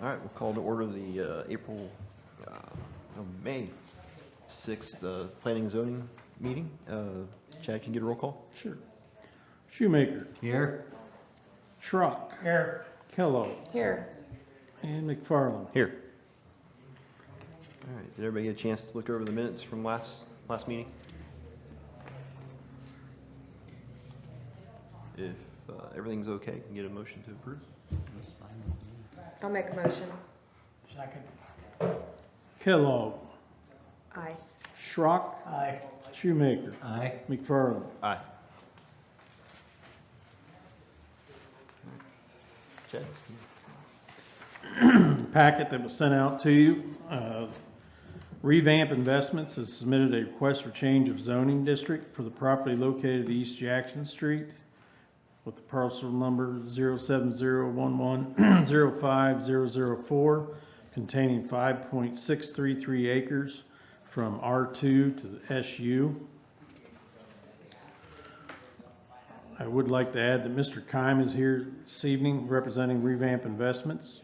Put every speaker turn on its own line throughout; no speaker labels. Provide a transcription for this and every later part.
All right, we'll call to order the May 6th Planning and Zoning meeting. Chad, can you get a roll call?
Sure. Shoemaker.
Here.
Schrock.
Here.
Kellogg.
Here.
And McFarland.
Here. All right, did everybody get a chance to look over the minutes from last meeting? If everything's okay, can get a motion to approve?
I'll make a motion.
Second.
Kellogg.
Aye.
Schrock.
Aye.
Shoemaker.
Aye.
McFarland.
Aye. Chad?
Packet that was sent out to you. Revamp Investments has submitted a request for change of zoning district for the property located at East Jackson Street with the parcel number 07011050004 containing 5.633 acres from R2 to the SU. I would like to add that Mr. Keim is here this evening representing Revamp Investments.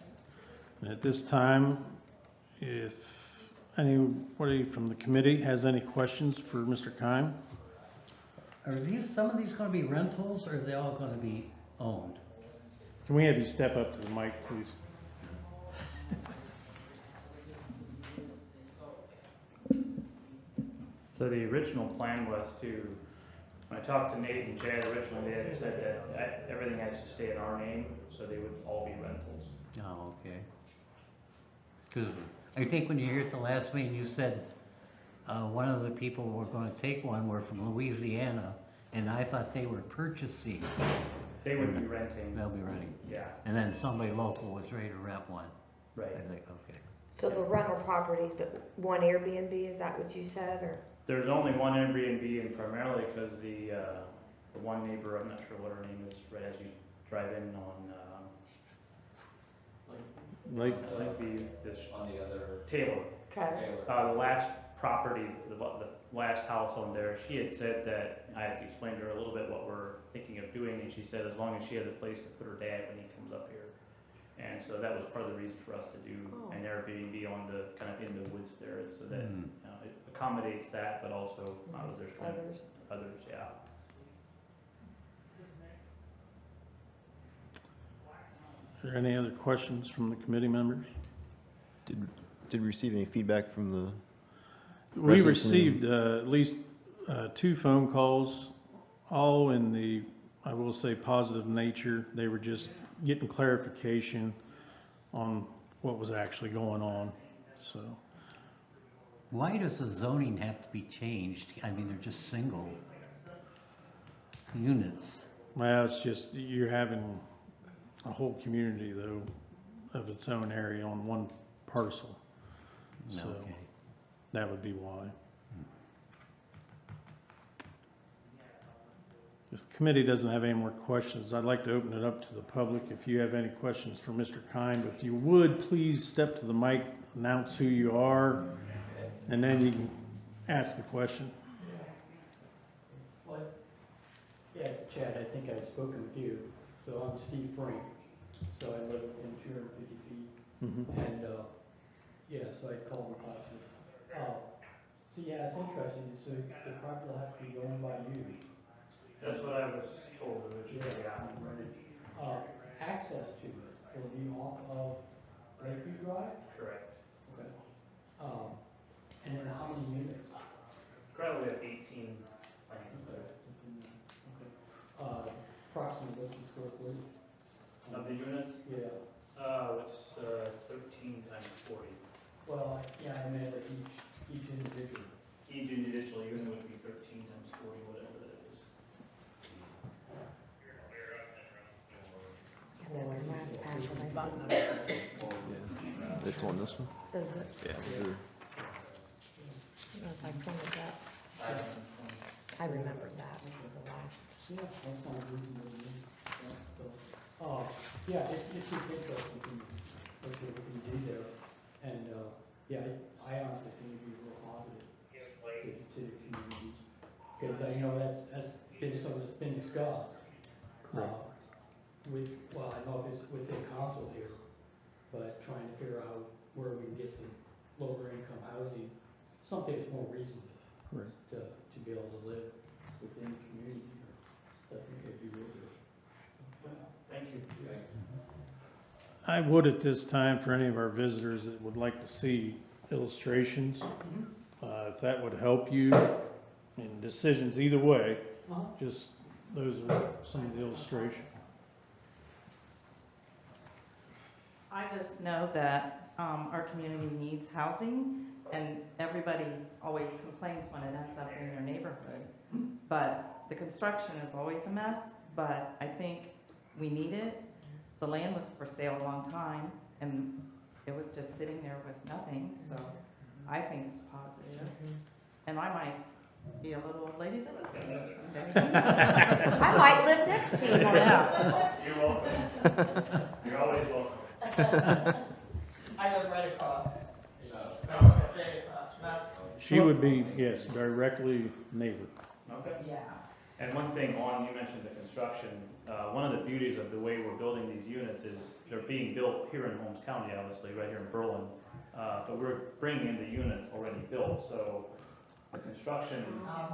And at this time, if anybody from the committee has any questions for Mr. Keim?
Are some of these going to be rentals, or are they all going to be owned?
Can we have you step up to the mic, please?
So the original plan was to, when I talked to Nate and Chad originally, they had said that everything has to stay in our name, so they would all be rentals.
Oh, okay. Because I think when you were here at the last meeting, you said one of the people who were going to take one were from Louisiana, and I thought they were purchasing.
They would be renting.
They'll be renting.
Yeah,
And then somebody local was ready to rent one.
right.
I think, okay.
So the rental properties, but one Airbnb, is that what you said, or?
There's only one Airbnb, and primarily because the one neighbor, I'm not sure what her name is, right as you drive in on Lakeview, this
On the other
Taylor.
Okay.
The last property, the last house on there, she had said that, I had to explain to her a little bit what we're thinking of doing, and she said as long as she has a place to put her dad when he comes up here. And so that was part of the reason for us to do an Airbnb on the, kind of in the woods there, is so that it accommodates that, but also there's others, yeah.
Are there any other questions from the committee members?
Did we receive any feedback from the
We
residents
received at least 2 phone calls, all in the, I will say, positive nature. They were just getting clarification on what was actually going on, so.
Why does the zoning have to be changed? I mean, they're just single units.
Well, it's just, you're having a whole community though, of its own area on one parcel. So
Okay.
that would be why. If the committee doesn't have any more questions, I'd like to open it up to the public. If you have any questions for Mr. Keim, if you would, please step to the mic, announce who you are, and then you can ask the question.
Yeah, Chad, I think I'd spoken with you. So I'm Steve Frank. So I live within 250 feet. And yeah, so I called him possibly. So yeah, it's interesting. So the property will have to be owned by you.
That's what I was told originally, yeah.
Access to it will be off of Lakeview Drive?
Correct.
Okay. And then how many units?
Currently at 18 planned.
Okay. Approximately what's the square footage?
Of the units,
Yeah.
it's 13 times 40.
Well, yeah, I meant like each individual.
Each individual unit would be 13 times 40, whatever that is.
And then our last password, I
It's on this one?
think, is it?
Yeah.
I don't know if I printed that. I remembered that from the last.
Yeah, that sounds reasonable to me. Yeah, it's just interesting what you can do there. And, yeah, I honestly think it'd be real positive to the community. Because I know that's been something that's been discussed. Well, I don't know if it's within council here, but trying to figure out where we can get some lower income housing, something that's more reasonable
Correct.
to be able to live within the community. I think it'd be real good.
Thank you.
I would at this time, for any of our visitors that would like to see illustrations, if that would help you in decisions either way, just, those are some of the illustrations.
I just know that our community needs housing, and everybody always complains when it ends up in their neighborhood. But the construction is always a mess, but I think we need it. The land was for sale a long time, and it was just sitting there with nothing, so I think it's positive. And I might be a little old lady that lives in there someday.
I might live next to you now.
You're welcome. You're always welcome.
I live right across.
She would be, yes, directly neighbor.
Okay.
Yeah.
And one thing on, you mentioned the construction, one of the beauties of the way we're building these units is they're being built here in Holmes County, obviously, right here in Berlin. But we're bringing in the units already built, so the construction,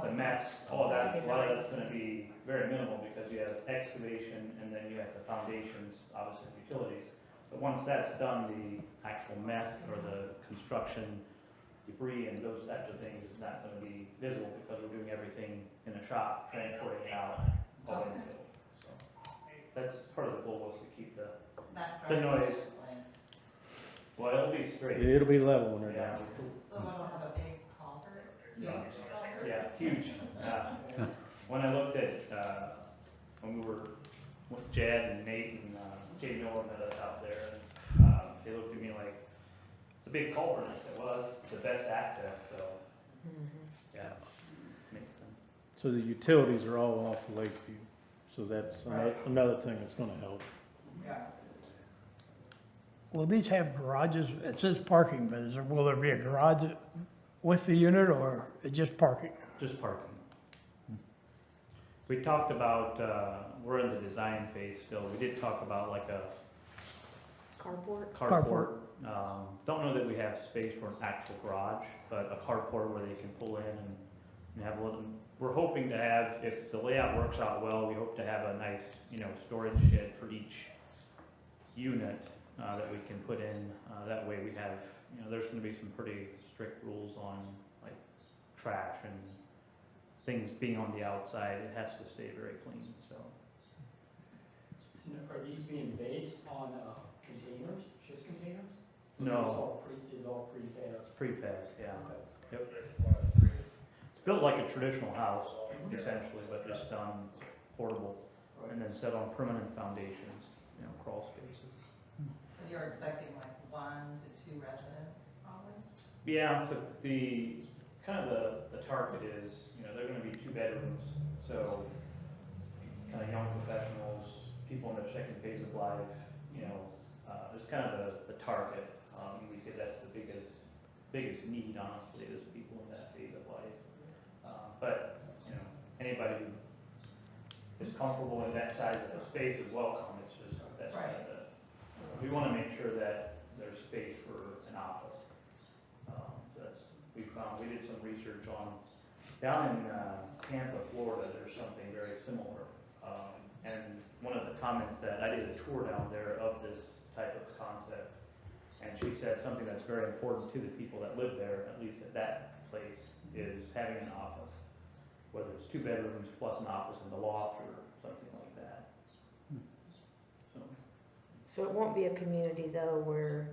the mess, all of that, a lot of that's gonna be very minimal because you have excavation and then you have the foundations, obviously utilities. But once that's done, the actual mess or the construction debris and those types of things is not gonna be visible because we're doing everything in a shop, transporting it out, all in the field. So that's part of the goal, was to keep the noise. Well, it'll be straight.
It'll be level when they're
Yeah.
done.
So it'll have a big culvert?
Yeah, huge. When I looked at, when we were with Jed and Nate and Jay Miller met us out there, and they looked at me like, it's a big culvert. I said, well, it's the best access, so, yeah, makes sense.
So the utilities are all off Lakeview, so that's another thing that's gonna help.
Will these have garages? It says parking, but will there be a garage with the unit or just parking?
Just parking. We talked about, we're in the design phase still. We did talk about like a
Carport?
carport. Don't know that we have space for an actual garage, but a carport where they can pull in and have a little, we're hoping to have, if the layout works out well, we hope to have a nice, storage shed for each unit that we can put in. That way we have, there's gonna be some pretty strict rules on like trash and things being on the outside. It has to stay very clean, so.
Are these being based on containers, ship containers?
No.
Is all prefab?
Prefab, yeah.
Okay.
Yep. It's built like a traditional house, essentially, but just portable, and then set on permanent foundations, crawl spaces.
So you're expecting like 1 to 2 residents, probably?
Yeah, the kind of the target is, they're gonna be 2 bedrooms, so kind of young professionals, people in their second phase of life, there's kind of the target. We say that's the biggest need, honestly, is people in that phase of life. But, anybody who is comfortable in that size of a space is welcome. It's just, that's kind of we want to make sure that there's space for an office. So we did some research on, down in Tampa, Florida, there's something very similar. And one of the comments that, I did a tour down there of this type of concept, and she said something that's very important to the people that live there, at least at that place, is having an office. Whether it's 2 bedrooms plus an office in the loft or something like that. So.
So it won't be a community though where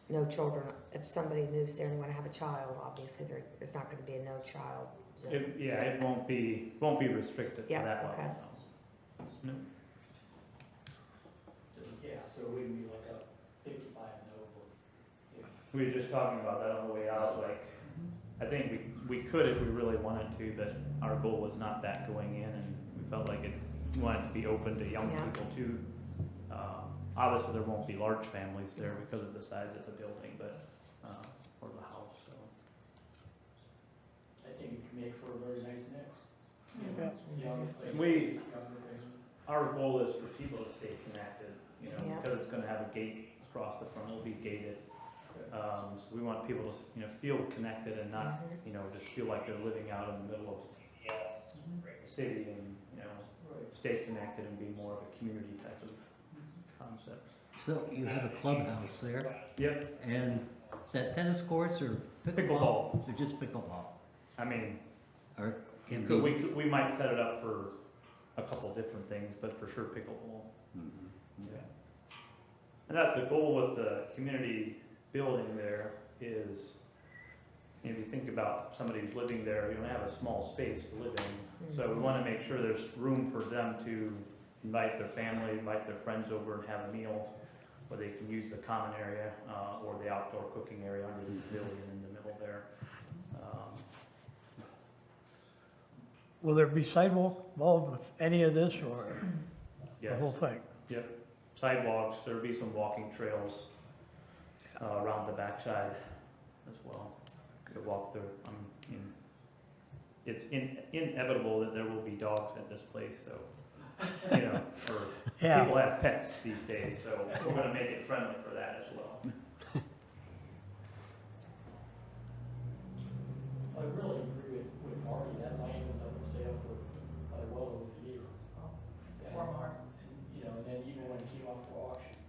no children, if somebody moves there and they want to have a child, obviously there's not going to be a no child zone.
It won't be restricted to
Yeah,
that level.
okay.
No.
So it wouldn't be like a 55 and over.
We were just talking about that on the way out, like, I think we could if we really wanted to, but our goal was not that going in, and we felt like we wanted to be open to young
Yeah.
people too. Obviously, there won't be large families there because of the size of the building, but, or the house, so.
I think it can make for a very nice mix.
Yeah.
Young places,
We-
younger families.
Our goal is for people to stay connected,
Yeah.
because it's gonna have have a gate across the front, it'll be gated. So we want people to, you know, feel connected and not, you know, just feel like they're living out in the middle of the city and, you know,
Right.
stay connected and be more of a community type of concept.
So you have a clubhouse there,
Yep,
and is that tennis courts or pickleball?
Pickleball.
Or just pickleball?
I mean,
Or can
could,
be?
we might set it up for a couple different things, but for sure pickleball.
Okay.
And that, the goal with the community building there is, if you think about somebody who's living there, you don't have a small space to live in. So we wanna make sure there's room for them to invite their family, invite their friends over and have a meal, where they can use the common area, or the outdoor cooking area under the pavilion in the middle there.
Will there be sidewalk involved with any of this or the
Yes.
whole thing?
Yep, sidewalks, there'll be some walking trails, around the backside as well. To walk through, it's inevitable that there will be dogs at this place, so, you know,
Yeah.
people have pets these days, so we're gonna make it friendly for that as well.
I really agree with Marty, that land was up for sale for well over a year.
Or more.
And, you know, and then even when it came up for auction,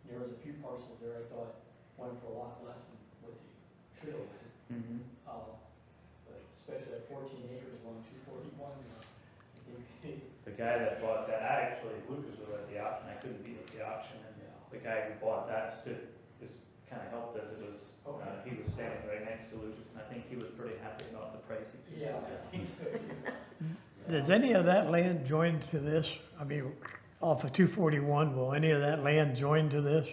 there was a few parcels there I thought went for a lot less than what they should have been.
Mm-hmm.
But especially at 14 acres along 241, I think
The guy that bought that, Lucas was at the auction, I couldn't be at the auction, and the guy who bought that just kinda helped us, he was standing right next to Lucas, and I think he was pretty happy about the price he paid.
yeah, I think so too.
Does any of that land join to this? I mean, off of 241, will any of that land join to this?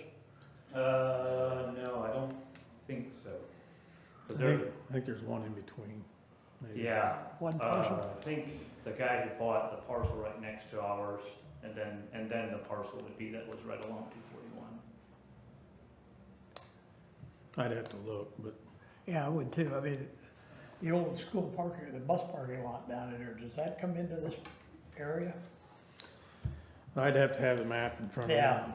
No, I don't think so. 'Cause
I think there's one in between, maybe.
yeah,
One parcel?
I think the guy who bought the parcel right next to ours, and then the parcel would be that was right along 241.
I'd have to look, but
Yeah, I would too. I mean, the old school parking, the bus parking lot down in there, does that come into this area?
I'd have to have the map in front of me.
Yeah.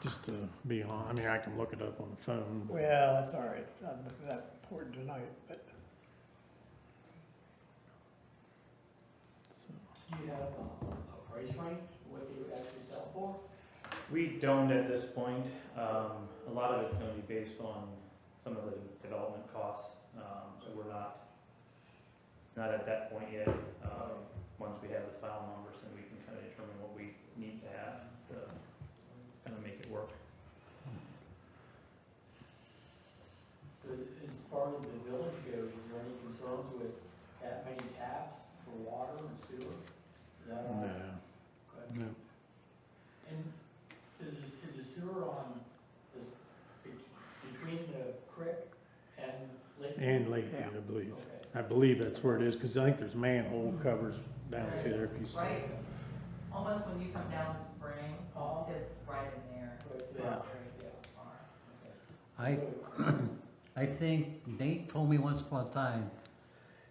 Just to be on, I mean, I can look it up on the phone. but-
Well, that's all right. Not that important tonight, but
Do you have a price range, what they would actually sell for?
We don't at this point. A lot of it's gonna be based on some of the development costs. So we're not at that point yet. Once we have the final numbers, then we can kind of determine what we need to have to kind of make it work.
So as far as the village goes, is there any concerns with that many taps for water and sewer? Is that all?
No,
Okay.
no.
And is the sewer on this, between the creek and Lake?
And Lakeview,
Yeah.
I believe.
Okay.
I believe that's where it is, because I think there's manhole covers down to there if you see.
Right, almost when you come down Spring,
Oh.
it's right in there.
But,
Yeah.
Far.
Okay.
I think Nate told me once upon a time,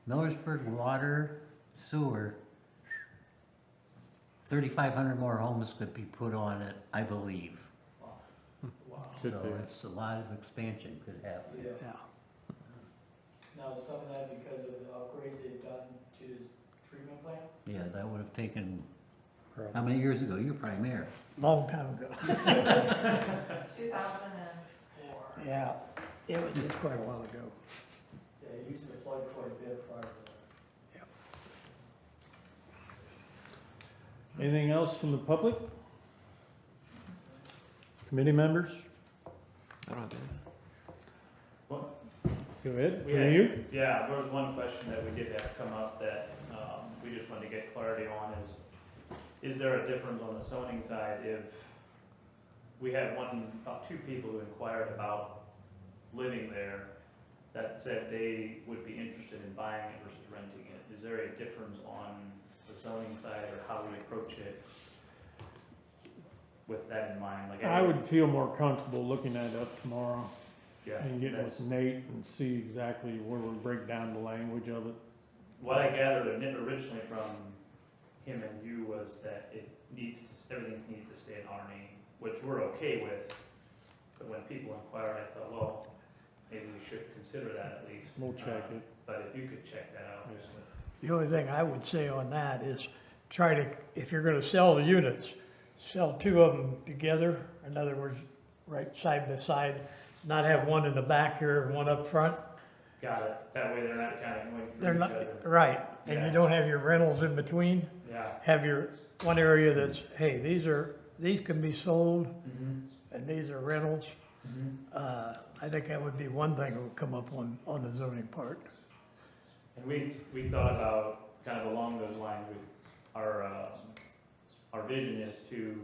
Millersburg water, sewer, 3,500 more homes could be put on it, I believe.
Could
So
be.
it's a lot of expansion could happen.
Yeah.
yeah.
Now, some of that because of the upgrades they've done to this treatment plant?
Yeah, that would have taken,
Probably.
how many years ago? You were probably mayor.
Long time ago.
2004.
Yeah, it was just quite a while ago.
Yeah, it used to flood quite a bit prior to that.
Anything else from the public? Committee members?
I don't have any.
Go ahead,
We
from
had-
you?
Yeah, there was one question that we did have come up that we just wanted to get clarity on is there a difference on the zoning side if we had about two people who inquired about living there that said they would be interested in buying it versus renting it? Is there a difference on the zoning side or how we approach it with that in mind? Like
I would feel more comfortable looking at it up tomorrow
yeah,
and getting
that's-
with Nate and see exactly where we break down the language of it.
What I gathered originally from him and you was that everything needs to stay in our name, which we're okay with. But when people inquired, I thought, well, maybe we should consider that at least.
We'll check it.
But if you could check that out, just with
The only thing I would say on that is try to, if you're gonna sell the units, sell two of them together. In other words, right side by side, not have one in the back here and one up front.
got it. That way they're not kind of going
They're
through
not,
each other.
right, and
Yeah.
you don't have your rentals in between.
Yeah.
Have your one area that's, hey, these can be sold
Mm-hmm.
and these are rentals.
Mm-hmm.
I think that would be one thing that would come up on the zoning part.
And we thought about kind of along those lines, our vision is to,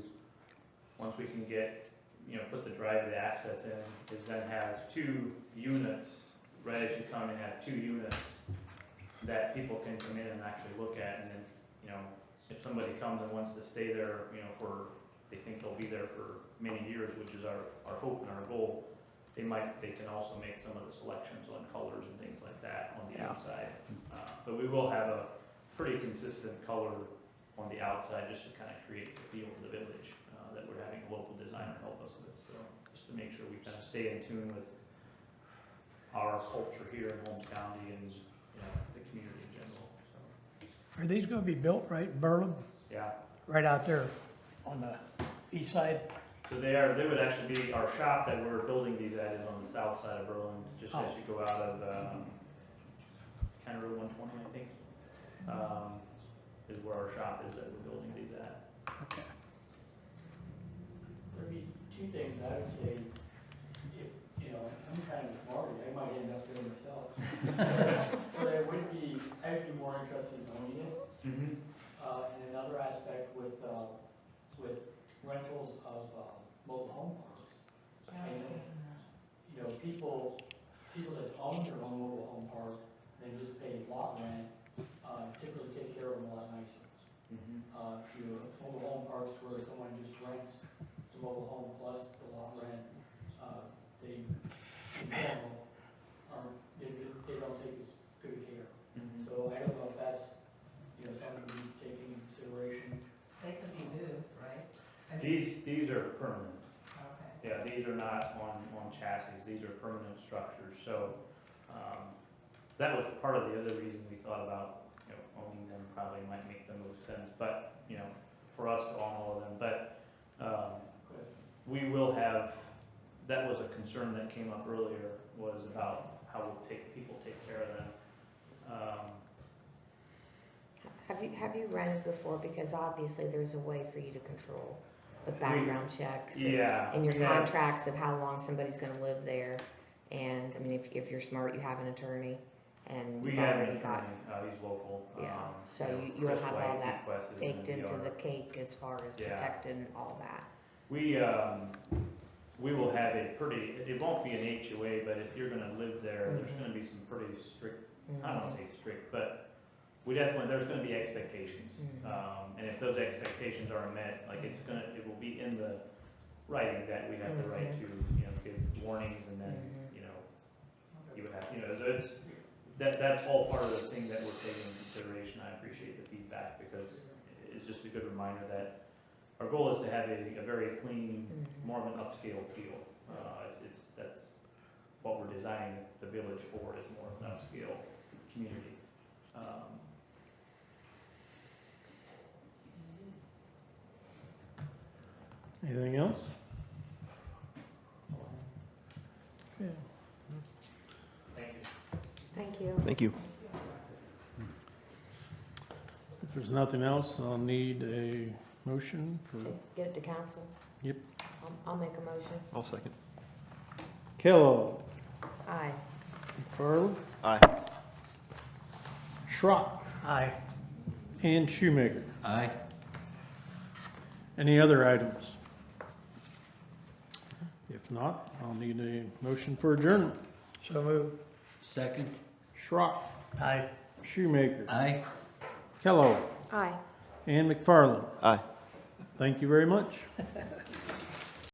once we can get, put the driveway access in, is then have two units, right as you come in, have two units that people can come in and actually look at, and then, if somebody comes and wants to stay there, they think they'll be there for many years, which is our hope and our goal, they can also make some of the selections on colors and things like that on the
Yeah.
inside. But we will have a pretty consistent color on the outside, just to kind of create the feel of the village, that we're having a local designer help us with, so, just to make sure we kind of stay in tune with our culture here in Holmes County and, the community in general, so,
Are these gonna be built right in Berlin,
yeah.
right out there on the east side?
So they would actually be, our shop that we're building these at is on the south side of Berlin, just as you go out of, County Road 120, I think, is where our shop is that we're building these at.
Okay.
There'd be two things I would say is, if, I'm kind of Marty, I might end up doing myself. But I would be more interested in owning it.
Mm-hmm.
And another aspect with rentals of mobile home parks. People that own their own mobile home park, they just pay lot rent, typically take care of them a lot nicer.
Mm-hmm.
Mobile home parks where someone just rents the mobile home plus the lot rent, they, in general, they don't take as good care.
Mm-hmm.
So I don't know if that's, something we take into consideration.
They could be moved, right? I mean,
These are permanent.
okay.
Yeah, these are not on chassis, these are permanent structures, so, that was part of the other reason we thought about, owning them probably might make the most sense, but, for us to own all of them, but, we will have, that was a concern that came up earlier, was about how people take care of them.
Have you rented before? Because obviously there's a way for you to control with background checks.
Yeah.
And your
we have-
contracts of how long somebody's gonna live there. And, I mean, if you're smart, you have an attorney and
We
you've
have an
already got,
attorney, he's local.
yeah, so
Chris
you'll have all
White,
that
Quest is in
baked
the
into
DR.
the cake as far as
Yeah.
protecting all that.
We will have a pretty, it won't be an HOA, but if you're gonna live there, there's gonna be some pretty strict, I don't wanna say strict, but there's gonna be expectations. And if those expectations aren't met, like it will be in the writing that we have the right to, give warnings and then, you would have, that's all part of the thing that we're taking into consideration. I appreciate the feedback because it's just a good reminder that our goal is to have a very clean, more of an upscale feel. That's what we're designing the village for, is more of an upscale community.
Anything else? Okay.
Thank you.
Thank you.
Thank you.
If there's nothing else, I'll need a motion for
Get it to council?
Yep.
I'll make a motion.
I'll second.
Kellogg,
Aye.
McFarland,
Aye.
Schrock,
Aye.
and Shoemaker.
Aye.
Any other items? If not, I'll need a motion for adjournment.
So moved.
Second?
Schrock,
Aye.
Shoemaker,
Aye.
Kellogg,
Aye.
and McFarland.
Aye.
Thank you very much.